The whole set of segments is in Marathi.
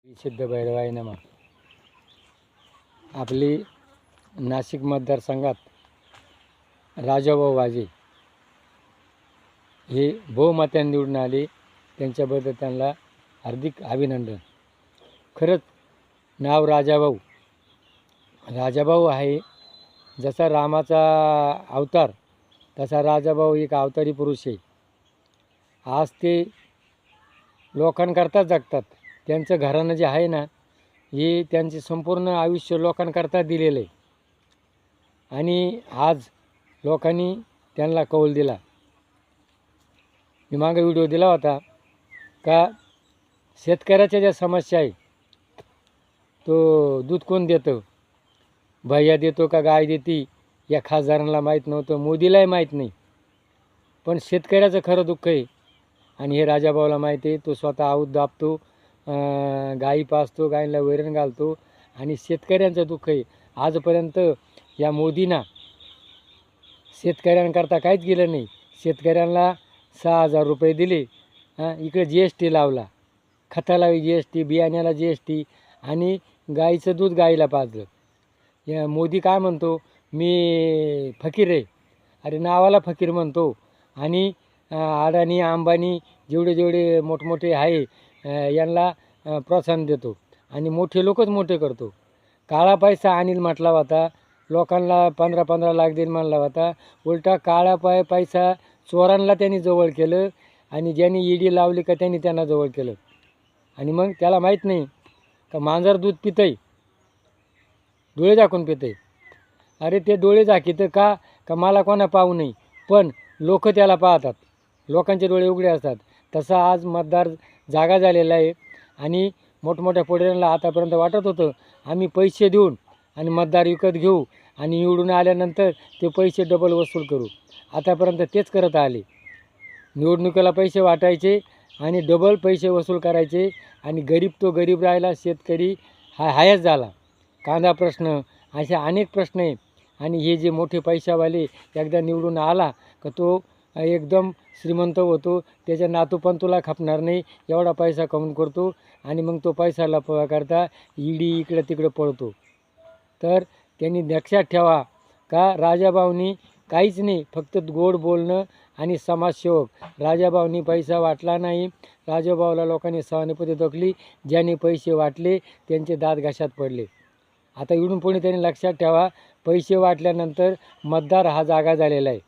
सिद्ध भैरवाय नमः. आपली नाशिक मतदारसंघात राजाभाऊ वाजे हे बहुमताने निवडून आले. त्यांच्याबद्दल त्यांना हार्दिक अभिनंदन. खरंच नाव राजाभाऊ आहे. जसा रामाचा अवतार तसा राजाभाऊ एक अवतारी पुरुष आहे. आज ते लोकांकरता जगतात. त्यांचं घराणं जे आहे ना, हे त्यांचे संपूर्ण आयुष्य लोकांकरता दिलेलं आहे. आणि आज लोकांनी त्यांना कौल दिला. मी मागे व्हिडिओ दिला होता का शेतकऱ्याच्या ज्या समस्या आहे, तो दूध कोण देतं, भैया देतो का गाय देती, या खासदारांना माहीत नव्हतं, मोदीलाही माहीत नाही. पण शेतकऱ्याचं खरं दुःख आहे आणि हे राजाभाऊला माहिती आहे. तो स्वतः आऊत दाबतो, गाई पाजतो, गायीला वैरण घालतो आणि शेतकऱ्यांचं दुःख आहे. आजपर्यंत या मोदींना शेतकऱ्यांकरता काहीच गेलं नाही. शेतकऱ्यांना 6,000 रुपये दिले, इकडे GST लावला, खताला GST, बियाण्याला GST आणि गाईचं दूध गाईला पाजलं. या मोदी काय म्हणतो, मी फकीर आहे. अरे नावाला फकीर म्हणतो. आणि अडाणी अंबानी जेवढे मोठमोठे आहे यांना प्रोत्साहन देतो आणि मोठे लोकच मोठे करतो. काळा पैसा अनिल म्हटला होता, लोकांना 15-15 लाख देईल म्हणला होता. उलटा काळा पैसा चोरांना त्यांनी जवळ केलं आणि ज्यांनी ED लावली का त्यांनी त्यांना जवळ केलं. आणि मग त्याला माहीत नाही का मांजर दूध पितंय, डोळे झाकून पितंय. अरे ते डोळे झाकीतं का मला कोणा पाहू नाही, पण लोक त्याला पाहतात, लोकांचे डोळे उघडे असतात. तसा आज मतदार जागा झालेला आहे. आणि मोठमोठ्या पुढाऱ्यांना आतापर्यंत वाटत होतं आम्ही पैसे देऊन आणि मतदार विकत घेऊ आणि निवडून आल्यानंतर ते पैसे डबल वसूल करू. आतापर्यंत तेच करत आले. निवडणुकीला पैसे वाटायचे आणि डबल पैसे वसूल करायचे. आणि गरीब तो गरीब राहिला, शेतकरी हायच झाला. कांदा प्रश्न, असे अनेक प्रश्न आहे. आणि हे जे मोठे पैशावाले एकदा निवडून आला का तो एकदम श्रीमंत होतो. त्याच्या नातू पण तुला खपणार नाही एवढा पैसा कमवून करतो. आणि मग तो पैसा लपवाकरता ED इकडं तिकडं पळतो. तर त्यांनी लक्षात ठेवा का राजाभाऊनी काहीच नाही, फक्त गोड बोलणं आणि समाजसेवक. राजाभाऊनी पैसा वाटला नाही. राजाभाऊला लोकांनी सहानुभूती दाखवली. ज्यांनी पैसे वाटले त्यांचे दात घशात पडले. आता इकडून पुढे त्यांनी लक्षात ठेवा, पैसे वाटल्यानंतर मतदार हा जागा झालेला आहे.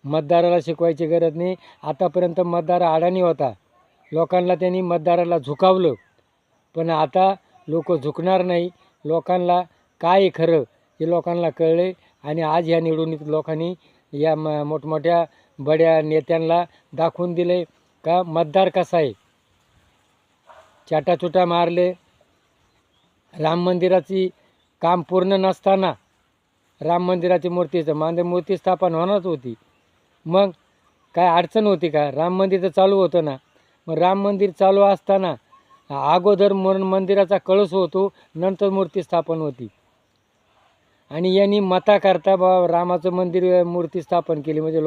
मतदाराला शिकवायची गरज नाही. आतापर्यंत मतदार अडाणी होता, लोकांना त्यांनी मतदाराला झुकावलं. पण आता लोक झुकणार नाही. लोकांना काय आहे खरं हे लोकांना कळले. आणि आज ह्या निवडणुकीत लोकांनी या मोठमोठ्या बड्या नेत्यांना दाखवून दिले का मतदार कसा आहे. चाटाचुटा मारले. राम मंदिराची काम पूर्ण नसताना राम मंदिराची मूर्ती स्थापन होणारच होती. मग काय अडचण होती का? राम मंदिर तर चालू होतं ना. मग राम मंदिर चालू असताना अगोदर मंदिराचा कळस होतो, नंतर मूर्ती स्थापन होती. आणि यांनी मताकरता रामाचं मंदिर मूर्ती स्थापन केली. म्हणजे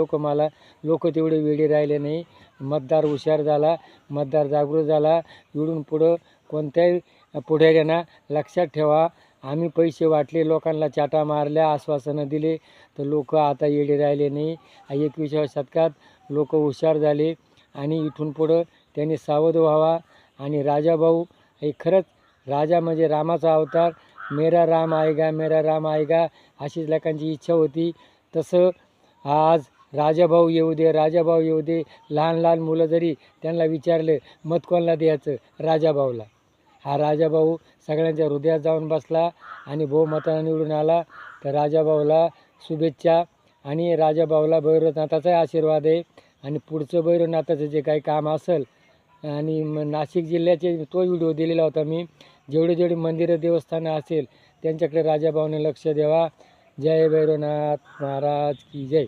लोक तेवढे वेळे राहिले नाही. मतदार हुशार झाला, मतदार जागृत झाला. इकडून पुढं कोणत्याही पुढाऱ्यांना लक्षात ठेवा, आम्ही पैसे वाटले, लोकांना चाटा मारल्या, आश्वासनं दिले, तर लोक आता येडे राहिले नाही. 21व्या शतकात लोक हुशार झाले. आणि इथून पुढं त्यांनी सावध व्हावा. आणि राजाभाऊ हे खरंच राजा म्हणजे रामाचा अवतार. मेरा राम आएगा अशीच लोकांची इच्छा होती. तसं आज राजाभाऊ येऊ दे. लहान मुलं जरी त्यांना विचारले मत कोणाला द्यायचं, राजाभाऊला. हा राजाभाऊ सगळ्यांच्या हृदयात जाऊन बसला आणि बहुमताने निवडून आला. तर राजाभाऊला शुभेच्छा. आणि राजाभाऊला भैरवनाथाचा आशीर्वाद आहे. आणि पुढचं भैरवनाथाचं जे काही काम असेल, आणि नाशिक जिल्ह्याचे तो व्हिडिओ दिलेला होता मी, जेवढे मंदिरं देवस्थानं असेल त्यांच्याकडे राजाभाऊने लक्ष द्यावा. जय भैरवनाथ महाराज की जय.